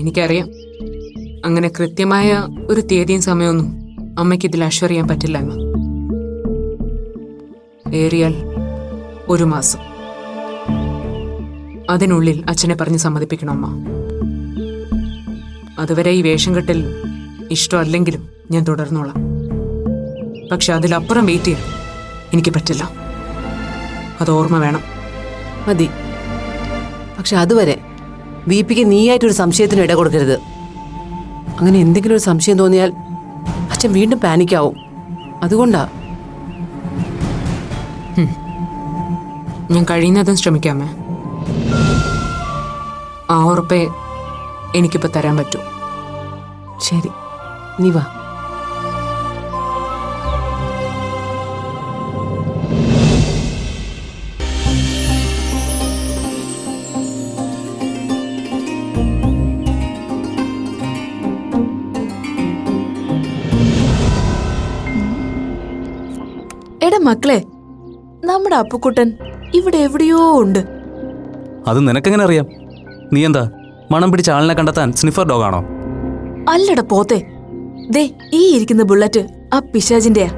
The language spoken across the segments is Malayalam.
എനിക്കറിയാം, അങ്ങനെ കൃത്യമായ ഒരു തീയതിയും സമയമൊന്നും അമ്മയ്ക്ക് ഇതിൽ അഷ്വർ ചെയ്യാൻ പറ്റില്ല എന്ന്. ഏറിയാൽ 1 മാസം. അതിനുള്ളിൽ അച്ഛനെ പറഞ്ഞ് സമ്മതിപ്പിക്കണം അമ്മ. അതുവരെ ഈ വേഷം കെട്ടൽ ഇഷ്ടമല്ലെങ്കിലും ഞാൻ തുടർന്നോളാം. പക്ഷെ അതിലപ്പുറം വെയിറ്റ് ചെയ്യാൻ എനിക്ക് പറ്റില്ല. അത് ഓർമ്മ വേണം. മതി. പക്ഷെ അതുവരെ VPക്ക് നീയായിട്ടൊരു സംശയത്തിന് ഇട കൊടുക്കരുത്. അങ്ങനെ എന്തെങ്കിലും ഒരു സംശയം തോന്നിയാൽ അച്ഛൻ വീണ്ടും പാനിക്കാവും. അതുകൊണ്ടാ. ഞാൻ കഴിയുന്നതും ശ്രമിക്കാമേ. ആ ഉറപ്പേ എനിക്കിപ്പോൾ തരാൻ പറ്റൂ. ശരി, നീ വാ. എടാ മക്കളെ, നമ്മുടെ അപ്പുക്കുട്ടൻ ഇവിടെ എവിടെയോ ഉണ്ട്. അത് നിനക്കെങ്ങനെ അറിയാം? നീ എന്താ മണം പിടിച്ച ആളിനെ കണ്ടെത്താൻ സ്നിഫർ ഡോഗാണോ? അല്ലട പോത്തെ, ദേ ഈ ഇരിക്കുന്ന ബുള്ളറ്റ് ആ പിശാചിന്റെയാ.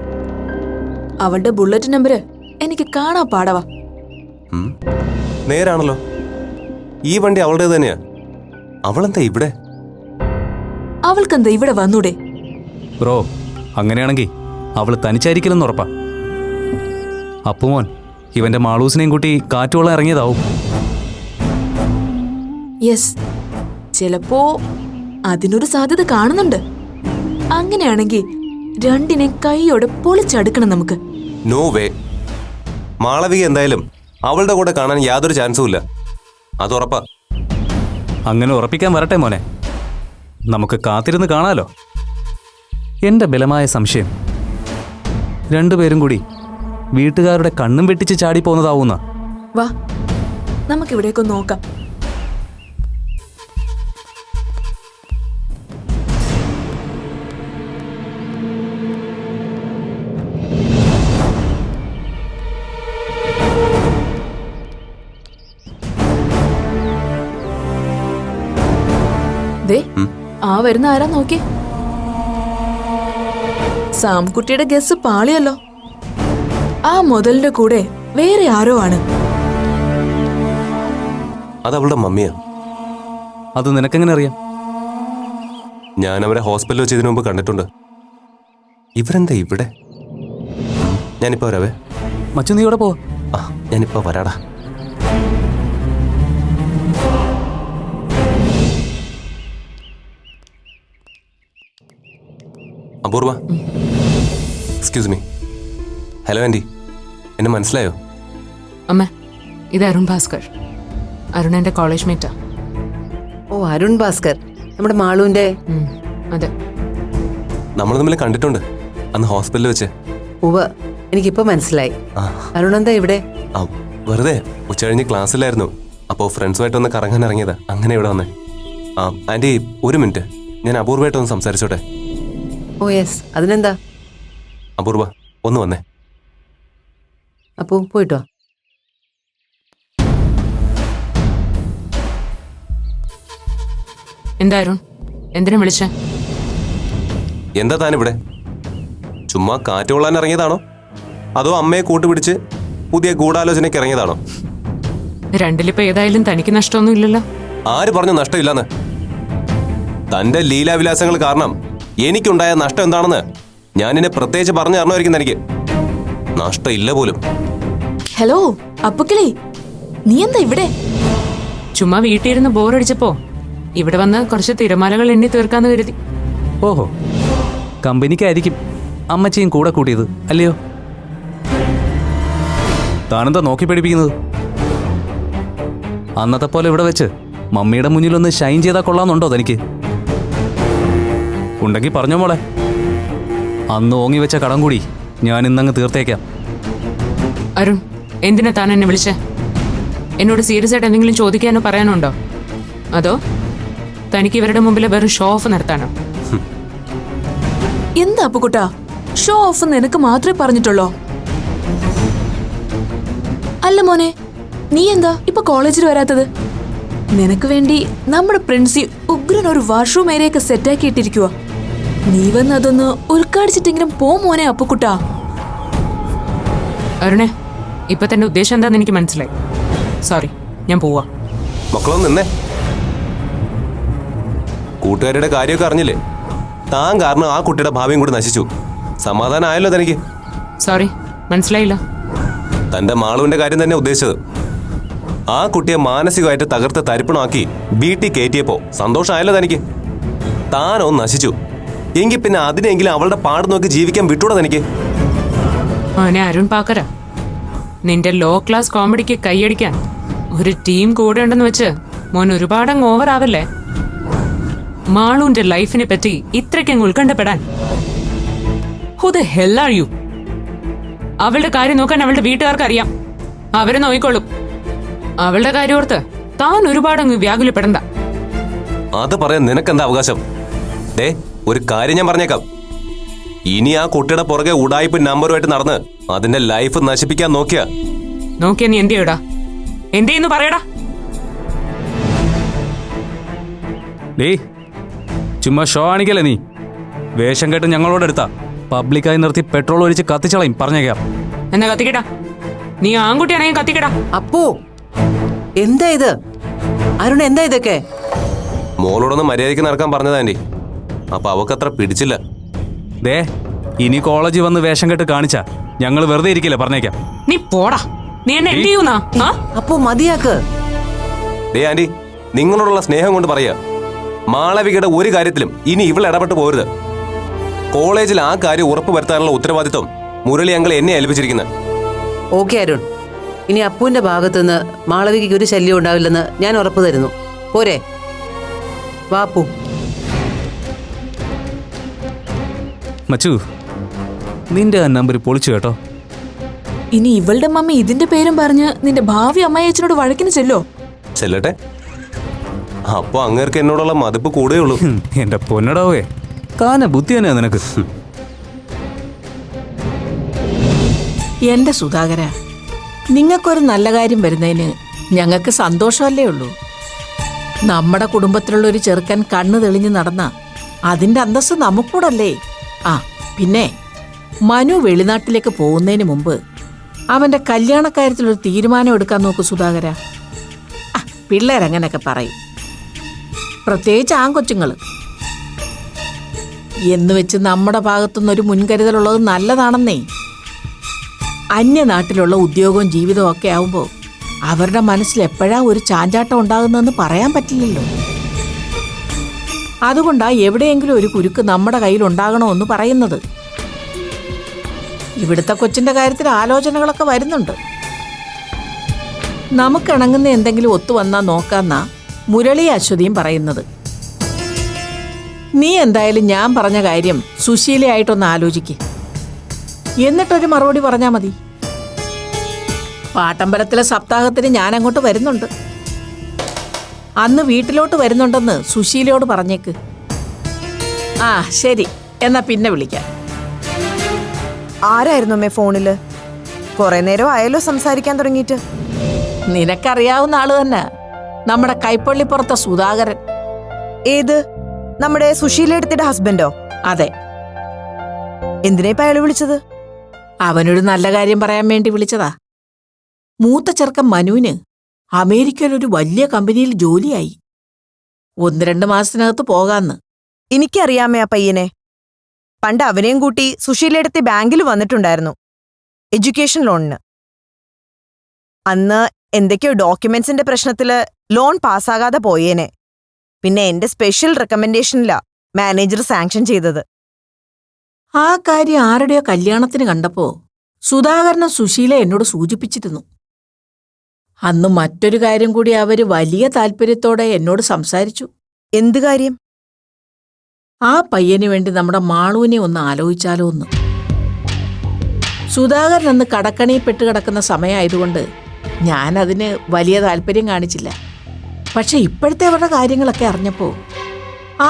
അവളുടെ ബുള്ളറ്റ് നമ്പർ എനിക്ക് കാണാൻ പാടവാ. നേരാണല്ലോ, ഈ വണ്ടി അവളുടെ തന്നെയാ. അവളെന്താ ഇവിടെ? അവൾക്കെന്താ ഇവിടെ വന്നൂടെ? ബ്രോ, അങ്ങനെയാണെങ്കിൽ അവള് തനിച്ചായിരിക്കില്ലെന്ന് ഉറപ്പാ. അപ്പുമോൻ ഇവന്റെ മാളൂസിനെയും കൂട്ടി കാറ്റുകൊള്ളാൻ ഇറങ്ങിയതാവും. യെസ്, ചിലപ്പോ അതിനൊരു സാധ്യത കാണുന്നുണ്ട്. അങ്ങനെയാണെങ്കിൽ രണ്ടിനെ കൈയോടെ പൊളിച്ചടുക്കണം നമുക്ക്. No way. മാളവിക എന്തായാലും അവളുടെ കൂടെ കാണാൻ യാതൊരു ചാൻസും ഇല്ല. അത് ഉറപ്പാ. അങ്ങനെ ഉറപ്പിക്കാൻ വരട്ടെ മോനെ, നമുക്ക് കാത്തിരുന്ന് കാണാലോ. എന്റെ ബലമായ സംശയം രണ്ടുപേരും കൂടി വീട്ടുകാരുടെ കണ്ണും വെട്ടിച്ച് ചാടി പോകുന്നതാവുന്ന. വാ, നമുക്കിവിടേക്ക് നോക്കാം. ദേ, ആ വരുന്ന ആരാ നോക്കി. സാംകുട്ടിയുടെ ഗസ് പാളിയല്ലോ. ആ മുതലിന്റെ കൂടെ വേറെ ആരോ ആണ്. അത് അവളുടെ മമ്മിയാ. അത് നിനക്കെങ്ങനെ അറിയാം? ഞാൻ അവരെ ഹോസ്പിറ്റലിൽ വെച്ച് ഇതിനു മുമ്പ് കണ്ടിട്ടുണ്ട്. ഇവരെന്താ ഇവിടെ? ഞാനിപ്പോ വരാവേ. മച്ചു, നീ ഇവിടെ പോ. ഞാനിപ്പോ വരാടാ. അപൂർവ, എക്സ്ക്യൂസ് മീ. ഹലോ ആൻറ്റി, എന്നെ മനസ്സിലായോ? അമ്മ, ഇത് അരുൺ ഭാസ്കർ. അരുൺ എൻ്റെ കോളേജ് മേറ്റാ. ഓ, അരുൺ ഭാസ്കർ, നമ്മുടെ മാളുവിന്റെ. അതെ, നമ്മൾ തമ്മിൽ കണ്ടിട്ടുണ്ട് അന്ന് ഹോസ്പിറ്റലിൽ വെച്ച്. ഉവ്വ്, എനിക്കിപ്പോ മനസ്സിലായി. അരുൺ എന്താ ഇവിടെ? വെറുതെ ഉച്ചകഴിഞ്ഞ് ക്ലാസ്സിലായിരുന്നു. അപ്പോൾ ഫ്രണ്ട്സുമായിട്ടൊന്ന് കറങ്ങാൻ ഇറങ്ങിയതാ. അങ്ങനെ ഇവിടെ വന്നേ. ആൻറ്റി, ഒരു മിനിറ്റ്, ഞാൻ അപൂർവമായിട്ടൊന്ന് സംസാരിച്ചോട്ടെ? ഓ യെസ്, അതിനെന്താ? അപൂർവ, ഒന്ന് വന്നേ. അപ്പോ പോയിട്ടോ. എന്താ അരുൺ, എന്തിനാ വിളിച്ച? എന്താ താനിവിടെ? ചുമ്മാ കാറ്റ് കൊള്ളാൻ ഇറങ്ങിയതാണോ, അതോ അമ്മയെ കൂട്ടുപിടിച്ച് പുതിയ ഗൂഢാലോചനയ്ക്ക് ഇറങ്ങിയതാണോ? രണ്ടിലിപ്പോ ഏതായാലും തനിക്ക് നഷ്ടമൊന്നും ഇല്ലല്ലോ. ആര് പറഞ്ഞു നഷ്ടമില്ലെന്ന്? തന്റെ ലീലാവിലാസങ്ങൾ കാരണം എനിക്കുണ്ടായ നഷ്ടം എന്താണെന്ന് ഞാൻ എന്നെ പ്രത്യേകിച്ച് പറഞ്ഞു തരണമായിരിക്കും. എനിക്ക് നഷ്ടമില്ല പോലും. ഹലോ അപ്പുക്കിളി, നീ എന്താ ഇവിടെ? ചുമ്മാ വീട്ടിലിരുന്ന് ബോറടിച്ചപ്പോ ഇവിടെ വന്ന് കുറച്ച് തിരമാലകൾ എണ്ണി തീർക്കാന്ന് കരുതി. ഓഹോ, കമ്പനിക്കായിരിക്കും അമ്മച്ചിയും കൂടെ കൂട്ടിയത് അല്ലയോ? താനെന്താ നോക്കി പഠിപ്പിക്കുന്നത്? അന്നത്തെ പോലെ ഇവിടെ വെച്ച് മമ്മിയുടെ മുന്നിലൊന്ന് ഷൈൻ ചെയ്താൽ കൊള്ളാമെന്നുണ്ടോ തനിക്ക്? ഉണ്ടെങ്കിൽ പറഞ്ഞോ മോളെ. അന്ന് ഓങ്ങി വെച്ച കടം കൂടി ഞാൻ ഇന്നങ്ങ് തീർത്തേക്കാം. അരുൺ, എന്തിനാ താൻ എന്നെ വിളിച്ചേ? എന്നോട് സീരിയസ് ആയിട്ട് എന്തെങ്കിലും ചോദിക്കാനോ പറയാനുണ്ടോ? അതോ തനിക്ക് ഇവരുടെ മുമ്പിൽ വെറും ഷോ ഓഫ് നടത്താനോ? എന്താ അപ്പുക്കുട്ടാ, ഷോ ഓഫ് നിനക്ക് മാത്രമേ പറഞ്ഞിട്ടുള്ളോ? അല്ല മോനെ, നീ എന്താ ഇപ്പൊ കോളേജിൽ വരാത്തത്? നിനക്ക് വേണ്ടി നമ്മുടെ പ്രിൻസി ഉഗ്രൻ ഒരു വാഷ്റൂം ഏരിയൊക്കെ സെറ്റാക്കി ഇട്ടിരിക്കുക. നീ വന്ന് അതൊന്ന് ഉൾക്കാടിച്ചിട്ടെങ്കിലും പോ മോനെ അപ്പുക്കുട്ടാ. അരുണേ, ഇപ്പൊ തന്റെ ഉദ്ദേശം എന്താന്ന് എനിക്ക് മനസ്സിലായി. സോറി, ഞാൻ പോവാ. മക്കളൊന്നും നിന്നേ. കൂട്ടുകാരുടെ കാര്യമൊക്കെ അറിഞ്ഞില്ലേ? താൻ കാരണം ആ കുട്ടിയുടെ ഭാവിയും കൂടി നശിച്ചു. സമാധാനം ആയല്ലോ തനിക്ക്? സോറി, മനസ്സിലായില്ല. തന്റെ മാളുവിന്റെ കാര്യം തന്നെ ഉദ്ദേശിച്ചത്. ആ കുട്ടിയെ മാനസികമായിട്ട് തകർത്ത് തരിപ്പണമാക്കി വീട്ടിൽ കയറ്റിയപ്പോ സന്തോഷമായല്ലോ തനിക്ക്? താനോ നശിച്ചു. എങ്കിൽ പിന്നെ അതിനെങ്കിലും അവളുടെ പാട് നോക്കി ജീവിക്കാൻ വിട്ടൂടാ തനിക്ക്? മോനെ അരുൺ പാക്കര, നിന്റെ ലോ ക്ലാസ് കോമഡിക്ക് കൈയടിക്കാൻ ഒരു ടീം കൂടെ ഉണ്ടെന്ന് വെച്ച് മോൻ ഒരുപാടങ്ങ് ഓവർ ആവല്ലേ. മാളുവിന്റെ ലൈഫിനെ പറ്റി ഇത്രയ്ക്കങ്ങ് ഉത്കണ്ഠപ്പെടാൻ. Who the hell are you? അവളുടെ കാര്യം നോക്കാൻ അവളുടെ വീട്ടുകാർക്ക് അറിയാം. അവരെ നോയിക്കോളും. അവളുടെ കാര്യം ഓർത്ത് താൻ ഒരുപാടങ്ങ് വ്യാകുലപ്പെടണ്ട. അത് പറയാൻ നിനക്കെന്താ അവകാശം? ദേ, ഒരു കാര്യം ഞാൻ പറഞ്ഞേക്കാം. ഇനി ആ കുട്ടിയുടെ പുറകെ ഉടായ്പ നമ്പറുമായിട്ട് നടന്ന് അതിന്റെ ലൈഫ് നശിപ്പിക്കാൻ നോക്കിയാ നീ എന്ത് ചെയ്യടാ? എന്തെന്ന് പറയടാ. ഡേ, ചുമ്മാ ഷോ ആണിക്കല്ലേ നീ? വേഷം കേട്ട് ഞങ്ങളോട് എടുത്താ പബ്ലിക്കായി നിർത്തി പെട്രോൾ ഒഴിച്ച് കത്തിച്ചളയും. പറഞ്ഞേക്കാം. എന്നാ കത്തിക്കടാ. നീ ആൺകുട്ടിയാണെങ്കിൽ കത്തിക്കടാ. അപ്പോ എന്താ ഇത്? അരുൺ, എന്താ ഇതൊക്കെ? മോളോടൊന്ന് മര്യാദയ്ക്ക് നടക്കാൻ പറഞ്ഞതാ ആന്റി. അപ്പൊ അവക്കത്ര പിടിച്ചില്ല. ദേ, ഇനി കോളേജിൽ വന്ന് വേഷം കെട്ട് കാണിച്ചാ ഞങ്ങൾ വെറുതെ ഇരിക്കില്ല. പറഞ്ഞേക്കാം. നീ പോടാ. നീ എന്നെ എന്ത് ചെയ്യുന്നാ? അപ്പോ മതിയാക്ക്. ഡേ ആന്റി, നിങ്ങളോടുള്ള സ്നേഹം കൊണ്ട് പറയാ, മാളവികയുടെ ഒരു കാര്യത്തിലും ഇനി ഇവൾ ഇടപെട്ട് പോരുത്. കോളേജിൽ ആ കാര്യം ഉറപ്പ് വരുത്താനുള്ള ഉത്തരവാദിത്വം മുരളി അങ്കിൾ എന്നെ ഏൽപ്പിച്ചിരിക്കുന്നത്. ഓക്കെ അരുൺ, ഇനി അപ്പുവിന്റെ ഭാഗത്തുനിന്ന് മാളവികയ്ക്ക് ഒരു ശല്യം ഉണ്ടാവില്ലെന്ന് ഞാൻ ഉറപ്പു തരുന്നു. പോരെ? വാപ്പു. മച്ചു, നിന്റെ ആ നമ്പർ പൊളിച്ചു കേട്ടോ. ഇനി ഇവളുടെ മമ്മി ഇതിന്റെ പേരും പറഞ്ഞ് നിന്റെ ഭാവി അമ്മയച്ചനോട് വഴക്കിന് ചെല്ലോ. ചെല്ലട്ടെ. അപ്പൊ അങ്ങേർക്ക് എന്നോടുള്ള മതിപ്പ് കൂടുകയുള്ളൂ. എന്റെ പൊന്നടാവേ, താനെ ബുദ്ധി തന്നെയാ നിനക്ക്. എന്റെ സുധാകര, നിങ്ങൾക്കൊരു നല്ല കാര്യം വരുന്നതിന് ഞങ്ങൾക്ക് സന്തോഷമല്ലേ ഉള്ളൂ. നമ്മുടെ കുടുംബത്തിലുള്ള ഒരു ചെറുക്കൻ കണ്ണ് തെളിഞ്ഞ് നടന്ന അതിന്റെ അന്തസ്സ് നമുക്കൂടല്ലേ. ആ പിന്നെ മനു വെളിനാട്ടിലേക്ക് പോകുന്നതിന് മുമ്പ് അവന്റെ കല്യാണക്കാര്യത്തിലൊരു തീരുമാനം എടുക്കാൻ നോക്കൂ സുധാകര. പിള്ളേരങ്ങനൊക്കെ പറയും, പ്രത്യേകിച്ച് ആൺകൊച്ചുങ്ങൾ. എന്ന് വെച്ച് നമ്മുടെ ഭാഗത്തുനിന്നൊരു മുൻകരുതലുള്ളത് നല്ലതാണെന്നേ. അന്യനാട്ടിലുള്ള ഉദ്യോഗവും ജീവിതവും ഒക്കെ ആവുമ്പോൾ അവരുടെ മനസ്സിൽ എപ്പോഴാ ഒരു ചാഞ്ചാട്ടം ഉണ്ടാകുന്നതെന്ന് പറയാൻ പറ്റില്ലല്ലോ. അതുകൊണ്ടാ എവിടെയെങ്കിലും ഒരു കുരുക്ക് നമ്മുടെ കയ്യിൽ ഉണ്ടാകണമെന്ന് പറയുന്നത്. ഇവിടുത്തെ കൊച്ചിന്റെ കാര്യത്തിൽ ആലോചനകളൊക്കെ വരുന്നുണ്ട്. നമുക്കിണങ്ങുന്ന എന്തെങ്കിലും ഒത്തു വന്നാൽ നോക്കാന്നാ മുരളി അശ്വതിയും പറയുന്നത്. നീ എന്തായാലും ഞാൻ പറഞ്ഞ കാര്യം സുശീലയായിട്ടൊന്ന് ആലോചിക്ക്. എന്നിട്ടൊരു മറുപടി പറഞ്ഞാൽ മതി. പാട്ടമ്പലത്തിലെ സപ്താഹത്തിന് ഞാൻ അങ്ങോട്ട് വരുന്നുണ്ട്. അന്ന് വീട്ടിലോട്ട് വരുന്നുണ്ടെന്ന് സുശീലയോട് പറഞ്ഞേക്ക്. ആ ശരി, എന്നാ പിന്നെ വിളിക്കാം. ആരായിരുന്നു അമ്മേ ഫോണില്? കുറെ നേരം ആയാലോ സംസാരിക്കാൻ തുടങ്ങിയിട്ട്. നിനക്കറിയാവുന്ന ആള് തന്നെ, നമ്മുടെ കൈപ്പള്ളിപ്പുറത്തെ സുധാകരൻ. ഏത്? നമ്മുടെ സുശീലയുടെ ഹസ്ബൻഡോ? അതെ. എന്തിനാ ഇപ്പൊ അയാള് വിളിച്ചത്? അവനൊരു നല്ല കാര്യം പറയാൻ വേണ്ടി വിളിച്ചതാ. മൂത്ത ചെറുക്കൻ മനുവിന് അമേരിക്കയിൽ ഒരു വലിയ കമ്പനിയിൽ ജോലിയായി. 1-2 മാസത്തിനകത്ത് പോകാന്ന്. എനിക്കറിയാമേ ആ പയ്യനെ. പണ്ട് അവനെയും കൂട്ടി സുശീലയുടെ ബാങ്കിൽ വന്നിട്ടുണ്ടായിരുന്നു, എഡ്യൂക്കേഷൻ ലോണിന്. അന്ന് എന്തൊക്കെയോ ഡോക്യുമെന്റ്സിന്റെ പ്രശ്നത്തില് ലോൺ പാസ്സാകാതെ പോയേനെ. പിന്നെ എന്റെ സ്പെഷ്യൽ റെക്കമെൻഡേഷനിലാ മാനേജർ സാങ്ഷൻ ചെയ്തത്. ആ കാര്യം ആരുടെയോ കല്യാണത്തിന് കണ്ടപ്പോ സുധാകരനും സുശീല എന്നോട് സൂചിപ്പിച്ചിരുന്നു. അന്ന് മറ്റൊരു കാര്യം കൂടി അവര് വലിയ താല്പര്യത്തോടെ എന്നോട് സംസാരിച്ചു. എന്ത് കാര്യം? ആ പയ്യന് വേണ്ടി നമ്മുടെ മാളുവിനെ ഒന്ന് ആലോചിച്ചാലോ എന്ന്. സുധാകരൻ അന്ന് കടക്കണിയിൽ പെട്ടുകിടക്കുന്ന സമയമായതുകൊണ്ട് ഞാനതിന് വലിയ താല്പര്യം കാണിച്ചില്ല. പക്ഷെ ഇപ്പോഴത്തെ അവരുടെ കാര്യങ്ങളൊക്കെ അറിഞ്ഞപ്പോ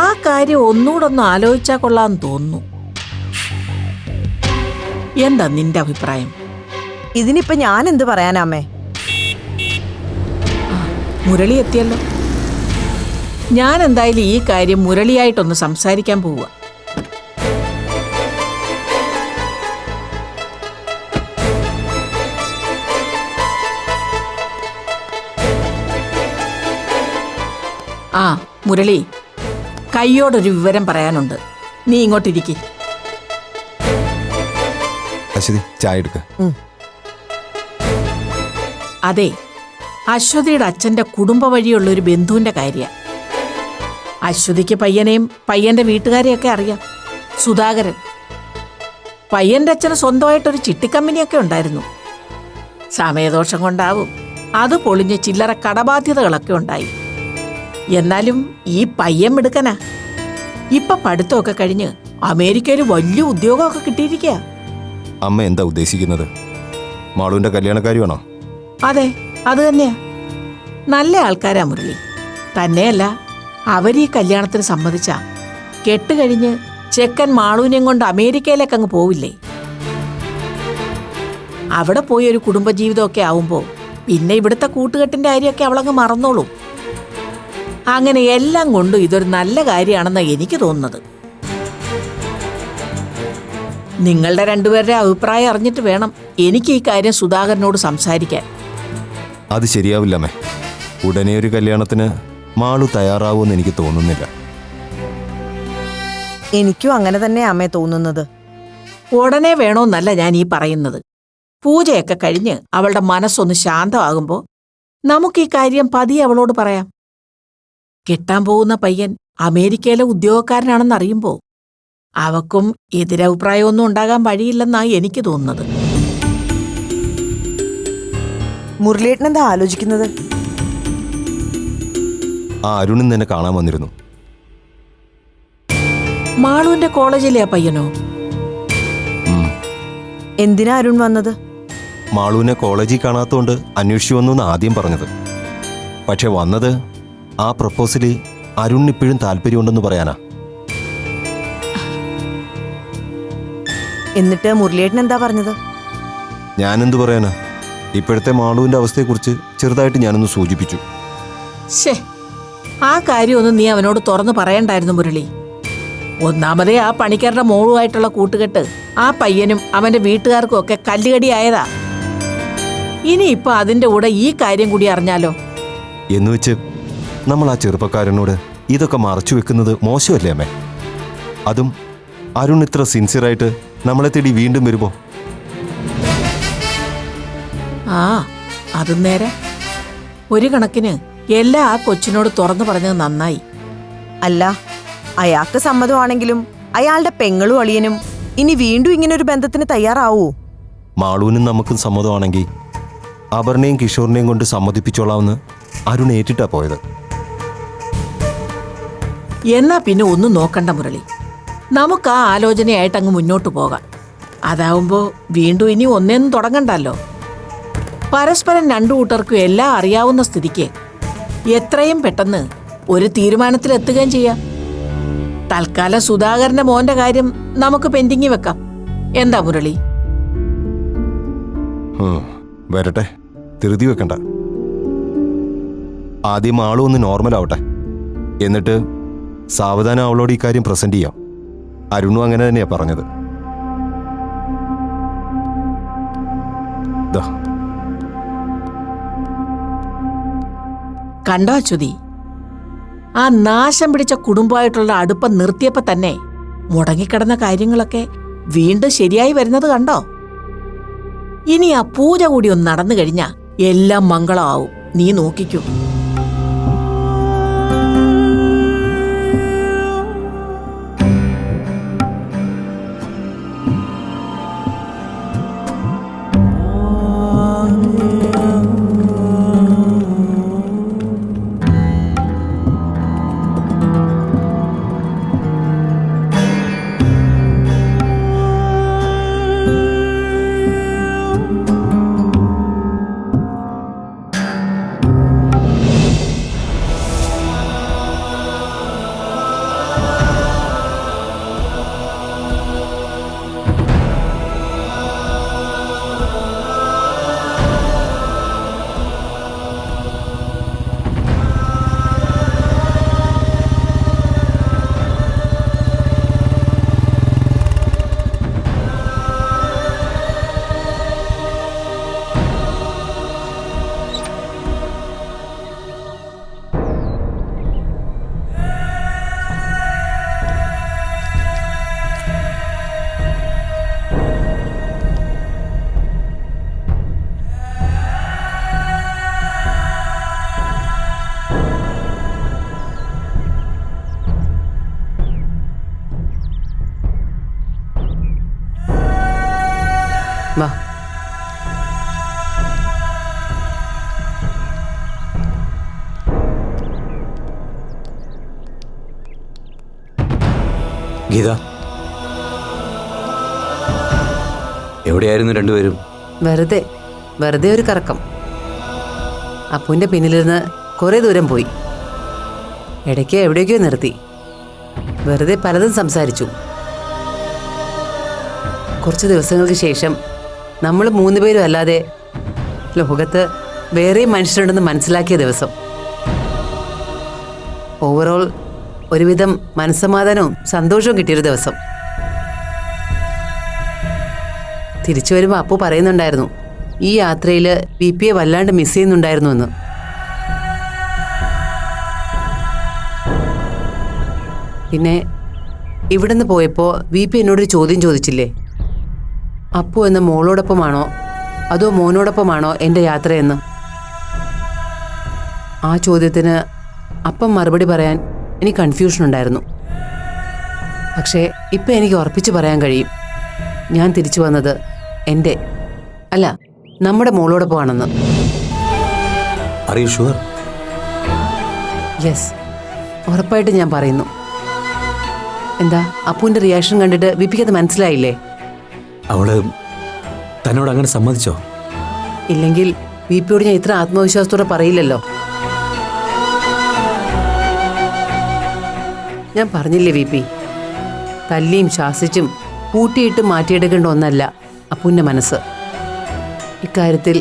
ആ കാര്യം ഒന്നുകൂടൊന്ന് ആലോചിച്ചാൽ കൊള്ളാമെന്ന് തോന്നുന്നു. എന്താ നിന്റെ അഭിപ്രായം? ഇതിനിപ്പോ ഞാൻ എന്ത് പറയാനാമേ? മുരളി എത്തിയല്ലോ. ഞാൻ എന്തായാലും ഈ കാര്യം മുരളിയായിട്ടൊന്ന് സംസാരിക്കാൻ പോവുക. ആ മുരളി, കയ്യോടൊരു വിവരം പറയാനുണ്ട്. നീ ഇങ്ങോട്ടിരിക്കെ. അശ്വതി ചായ എടുക്ക. അതെ, അശ്വതിയുടെ അച്ഛന്റെ കുടുംബ വഴിയുള്ള ഒരു ബന്ധുവിന്റെ കാര്യ. അശ്വതിക്ക് പയ്യനെയും പയ്യന്റെ വീട്ടുകാരെയൊക്കെ അറിയാം. സുധാകരൻ. പയ്യന്റെ അച്ഛന് സ്വന്തമായിട്ടൊരു ചിട്ടിക്കമ്പനിയൊക്കെ ഉണ്ടായിരുന്നു. സമയദോഷം കൊണ്ടാവും അത് പൊളിഞ്ഞ് ചില്ലറ കടബാധ്യതകളൊക്കെ ഉണ്ടായി. എന്നാലും ഈ പയ്യൻ മിടുക്കനാ. ഇപ്പൊ പഠിത്തമൊക്കെ കഴിഞ്ഞ് അമേരിക്കയിൽ വലിയ ഉദ്യോഗമൊക്കെ കിട്ടിയിരിക്കുക. അമ്മ എന്താ ഉദ്ദേശിക്കുന്നത്? മാളുവിന്റെ കല്യാണക്കാരിയാണോ? അതെ, അത് തന്നെയാ. നല്ല ആൾക്കാരാ മുരളി. തന്നെയല്ല, അവരീ കല്യാണത്തിന് സമ്മതിച്ച കെട്ടുകഴിഞ്ഞ് ചെക്കൻ മാളൂനെയും കൊണ്ട് അമേരിക്കയിലേക്ക് അങ്ങ് പോവില്ലേ? അവിടെ പോയി ഒരു കുടുംബജീവിതമൊക്കെ ആവുമ്പോൾ പിന്നെ ഇവിടുത്തെ കൂട്ടുകെട്ടിന്റെ കാര്യമൊക്കെ അവളങ്ങ് മറന്നോളൂ. അങ്ങനെ എല്ലാം കൊണ്ടും ഇതൊരു നല്ല കാര്യമാണെന്നാണ് എനിക്ക് തോന്നുന്നത്. നിങ്ങളുടെ രണ്ടുപേരുടെ അഭിപ്രായം അറിഞ്ഞിട്ട് വേണം എനിക്ക് ഈ കാര്യം സുധാകരനോട് സംസാരിക്കാൻ. അത് ശരിയാവില്ലമ്മേ. ഉടനെ ഒരു കല്യാണത്തിന് മാളു തയ്യാറാവുമെന്ന് എനിക്ക് തോന്നുന്നില്ല. എനിക്കും അങ്ങനെ തന്നെ അമ്മേ തോന്നുന്നത്. ഉടനെ വേണോന്നല്ല ഞാൻ ഈ പറയുന്നത്. പൂജയൊക്കെ കഴിഞ്ഞ് അവളുടെ മനസ്സൊന്ന് ശാന്തമാകുമ്പോൾ നമുക്ക് ഈ കാര്യം പതിയെ അവളോട് പറയാം. കെട്ടാൻ പോകുന്ന പയ്യൻ അമേരിക്കയിലെ ഉദ്യോഗക്കാരനാണെന്നറിയുമ്പോൾ അവക്കും എതിരഭിപ്രായമൊന്നും ഉണ്ടാകാൻ വഴിയില്ലെന്നാണ് എനിക്ക് തോന്നുന്നത്. മുരളിയേട്ടൻ എന്താ ആലോചിക്കുന്നത്? ആ അരുണിൻ നിന്നെ കാണാൻ വന്നിരുന്നു. മാളുവിന്റെ കോളേജിലെ ആ പയ്യനോ? എന്തിനാ അരുൺ വന്നത്? മാളുവിനെ കോളേജിൽ കാണാത്തോണ്ട് അന്വേഷിച്ചു വന്നു ആദ്യം പറഞ്ഞത്. പക്ഷെ വന്നത് ആ പ്രപ്പോസല് അരുണിന് ഇപ്പോഴും താല്പര്യമുണ്ടെന്ന് പറയാനാ. എന്നിട്ട് മുരളിയേട്ടൻ എന്താ പറഞ്ഞത്? ഞാനെന്ത് പറയാനാ? ഇപ്പോഴത്തെ മാളുവിന്റെ അവസ്ഥയെക്കുറിച്ച് ചെറുതായിട്ട് ഞാനൊന്ന് സൂചിപ്പിച്ചു. ശേ, ആ കാര്യമൊന്നും നീ അവനോട് തുറന്നു പറയണ്ടായിരുന്നു മുരളി. ഒന്നാമതേ ആ പണിക്കാരുടെ മോളുമായിട്ടുള്ള കൂട്ടുകെട്ട് ആ പയ്യനും അവന്റെ വീട്ടുകാർക്കും ഒക്കെ കല്ലുകടിയായതാ. ഇനിയിപ്പൊ അതിന്റെ കൂടെ ഈ കാര്യം കൂടി അറിഞ്ഞാലോ? എന്നുവെച്ച് നമ്മൾ ആ ചെറുപ്പക്കാരനോട് ഇതൊക്കെ മറച്ചു വെക്കുന്നത് മോശമല്ലേ അമ്മേ? അതും അരുൺ ഇത്ര സിൻസിയറായിട്ട് നമ്മളെ തേടി വീണ്ടും വരുമ്പോ. ആ, അതും നേരെ. ഒരു കണക്കിന് എല്ലാം ആ കൊച്ചിനോട് തുറന്നു പറഞ്ഞത് നന്നായി. അല്ല, അയാൾക്ക് സമ്മതമാണെങ്കിലും അയാളുടെ പെങ്ങളും അളിയനും ഇനി വീണ്ടും ഇങ്ങനൊരു ബന്ധത്തിന് തയ്യാറാവൂ? മാളൂനും നമുക്കും സമ്മതമാണെങ്കിൽ അപർണയും കിഷോറിനെയും കൊണ്ട് സമ്മതിപ്പിച്ചോളാമെന്ന് അരുൺ ഏറ്റിട്ടാ പോയത്. എന്നാ പിന്നെ ഒന്നും നോക്കണ്ട മുരളി. നമുക്ക് ആ ആലോചനയായിട്ട് അങ്ങ് മുന്നോട്ട് പോകാം. അതാവുമ്പോ വീണ്ടും ഇനി ഒന്നേന്നും തുടങ്ങണ്ടല്ലോ. പരസ്പരം രണ്ടു കൂട്ടർക്കും എല്ലാം അറിയാവുന്ന സ്ഥിതിക്ക് എത്രയും പെട്ടെന്ന് ഒരു തീരുമാനത്തിലെത്തുകയും ചെയ്യാം. തൽക്കാലം സുധാകരന്റെ മോന്റെ കാര്യം നമുക്ക് പെൻഡിങ്ങി വെക്കാം. എന്താ മുരളി? വരട്ടെ, ധൃതി വെക്കണ്ട. ആദ്യം ആളും ഒന്ന് നോർമൽ ആവട്ടെ. എന്നിട്ട് സാവധാനം അവളോട് ഈ കാര്യം പ്രസന്റ് ചെയ്യാം. അരുണും അങ്ങനെ തന്നെയാ പറഞ്ഞത്. ദാ. കണ്ടോ അച്യുതി, ആ നാശം പിടിച്ച കുടുംബമായിട്ടുള്ള അടുപ്പം നിർത്തിയപ്പോ തന്നെ മുടങ്ങിക്കിടന്ന കാര്യങ്ങളൊക്കെ വീണ്ടും ശരിയായി വരുന്നത് കണ്ടോ? ഇനി ആ പൂജ കൂടി ഒന്ന് നടന്നു കഴിഞ്ഞാ എല്ലാം മംഗളമാവും. നീ നോക്കിക്കൂ. ഗീത, എവിടെയായിരുന്നു രണ്ടുപേരും? വെറുതെ ഒരു കറക്കം. അപ്പുവിൻ്റെ പിന്നിലിരുന്ന് കുറേ ദൂരം പോയി. ഇടയ്ക്ക് എവിടേക്കോ നിർത്തി. വെറുതെ പലതും സംസാരിച്ചു. കുറച്ച് ദിവസങ്ങൾക്ക് ശേഷം നമ്മൾ 3 പേരും അല്ലാതെ ലോകത്ത് വേറെയും മനുഷ്യരുണ്ടെന്ന് മനസ്സിലാക്കിയ ദിവസം. ഓവറോൾ ഒരുവിധം മനസ്സമാധാനവും സന്തോഷവും കിട്ടിയൊരു ദിവസം. തിരിച്ചു വരുമ്പോൾ അപ്പു പറയുന്നുണ്ടായിരുന്നു, ഈ യാത്രയിൽ VPയെ വല്ലാണ്ട് മിസ് ചെയ്യുന്നുണ്ടായിരുന്നു എന്ന്. പിന്നെ ഇവിടുന്ന് പോയപ്പോൾ VP എന്നോടൊരു ചോദ്യം ചോദിച്ചില്ലേ, അപ്പു എന്ന മോളോടൊപ്പമാണോ അതോ മോനോടൊപ്പമാണോ എൻ്റെ യാത്രയെന്ന്. ആ ചോദ്യത്തിന് അപ്പം മറുപടി പറയാൻ എനിക്ക് കൺഫ്യൂഷൻ ഉണ്ടായിരുന്നു. പക്ഷേ ഇപ്പം എനിക്ക് ഉറപ്പിച്ച് പറയാൻ കഴിയും, ഞാൻ തിരിച്ചു വന്നത് എൻ്റെ അല്ല നമ്മുടെ മോളോടൊപ്പമാണെന്ന്. Are you sure? യെസ്, ഉറപ്പായിട്ട് ഞാൻ പറയുന്നു. എന്താ അപ്പുവിൻ്റെ റിയാക്ഷൻ കണ്ടിട്ട് VPക്ക് അത് മനസ്സിലായില്ലേ? അവള് തന്നോട് അങ്ങനെ സമ്മതിച്ചോ? ഇല്ലെങ്കിൽ VPയോട് ഞാൻ ഇത്ര ആത്മവിശ്വാസത്തോടെ പറയില്ലല്ലോ. ഞാൻ പറഞ്ഞില്ലേ VP, തല്ലിയും ശാസിച്ചും കൂട്ടിയിട്ട് മാറ്റിയെടുക്കേണ്ട ഒന്നല്ല അപ്പുവിൻ്റെ മനസ്സ്. ഇക്കാര്യത്തിൽ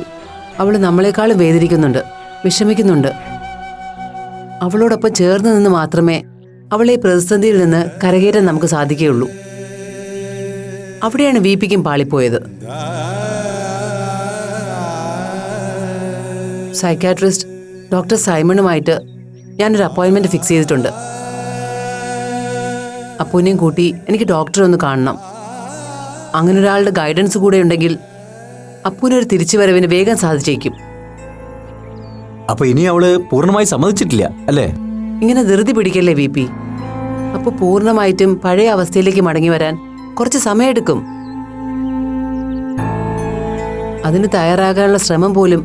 അവൾ നമ്മളെക്കാളും വേദനിക്കുന്നുണ്ട്, വിഷമിക്കുന്നുണ്ട്. അവളോടൊപ്പം ചേർന്ന് നിന്ന് മാത്രമേ അവളെ പ്രതിസന്ധിയിൽ നിന്ന് കരകയറ്റാൻ നമുക്ക് സാധിക്കുകയുള്ളൂ. അവിടെയാണ് VPക്കും പാളിപ്പോയത്. സൈക്കാട്രിസ്റ്റ് ഡോക്ടർ സൈമണുമായിട്ട് ഞാനൊരു അപ്പോയിൻമെൻറ്റ് ഫിക്സ് ചെയ്തിട്ടുണ്ട്. അപ്പൂനെയും കൂട്ടി എനിക്ക് ഡോക്ടറെ ഒന്ന് കാണണം. അങ്ങനെ ഒരാളുടെ ഗൈഡൻസ് കൂടെ ഉണ്ടെങ്കിൽ അപ്പൂനൊരു തിരിച്ചുവരവിന് വേഗം സാധിച്ചേക്കും. അപ്പൊ ഇനി അവള് പൂർണ്ണമായി സമ്മതിച്ചിട്ടില്ല അല്ലേ? ഇങ്ങനെ ധൃതി പിടിക്കല്ലേ VP. അപ്പോൾ പൂർണ്ണമായിട്ടും പഴയ അവസ്ഥയിലേക്ക് മടങ്ങി വരാൻ കുറച്ച് സമയമെടുക്കും. അതിന് തയ്യാറാകാനുള്ള ശ്രമം പോലും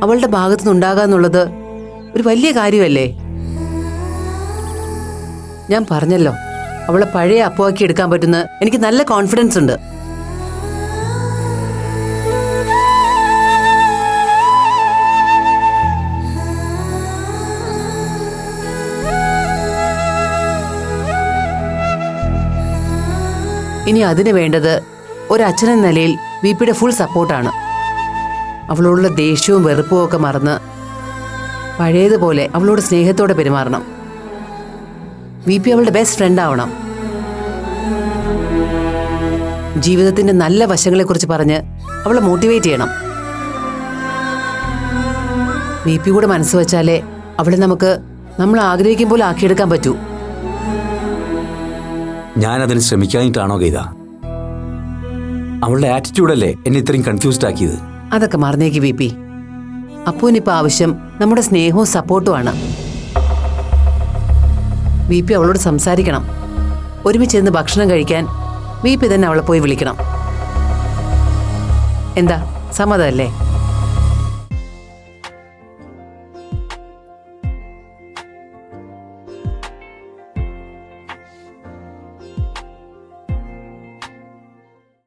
അവളുടെ ഭാഗത്തുനിന്നുണ്ടാകാന്നുള്ളത് ഒരു വലിയ കാര്യമല്ലേ? ഞാൻ പറഞ്ഞല്ലോ, അവളെ പഴയ അപ്പുവാക്കി എടുക്കാൻ പറ്റുന്ന എനിക്ക് നല്ല കോൺഫിഡൻസ് ഉണ്ട്. ഇനി അതിന് വേണ്ടത് ഒരച്ഛനെന്ന നിലയിൽ VPയുടെ ഫുൾ സപ്പോർട്ടാണ്. അവളോടുള്ള ദേഷ്യവും വെറുപ്പും ഒക്കെ മറന്ന് പഴയതുപോലെ അവളോട് സ്നേഹത്തോടെ പെരുമാറണം. VP അവളുടെ ബെസ്റ്റ് ഫ്രണ്ട് ആവണം. ജീവിതത്തിന്റെ നല്ല വശങ്ങളെക്കുറിച്ച് പറഞ്ഞ് അവളെ മോട്ടിവേറ്റ് ചെയ്യണം. VP കൂടെ മനസ്സ് വെച്ചാലേ അവളെ നമ്മൾ ആഗ്രഹിക്കും പോലെ ആക്കിയെടുക്കാൻ പറ്റൂ. ഞാനതിന് ശ്രമിക്കാനിട്ടാണോ ഗീത? അവളുടെ ആറ്റിറ്റ്യൂഡല്ലേ എന്നെ ഇത്രയും കൺഫ്യൂസ്ഡ് ആക്കിയത്. അതൊക്കെ മറന്നേക്ക് VP. അപ്പൂനിപ്പോൾ ആവശ്യം നമ്മുടെ സ്നേഹവും സപ്പോർട്ടുമാണ്. VP അവളോട് സംസാരിക്കണം. ഒരുമിച്ചിരുന്ന് ഭക്ഷണം കഴിക്കാൻ VP തന്നെ അവളെ പോയി വിളിക്കണം. എന്താ, സമ്മതമല്ലേ?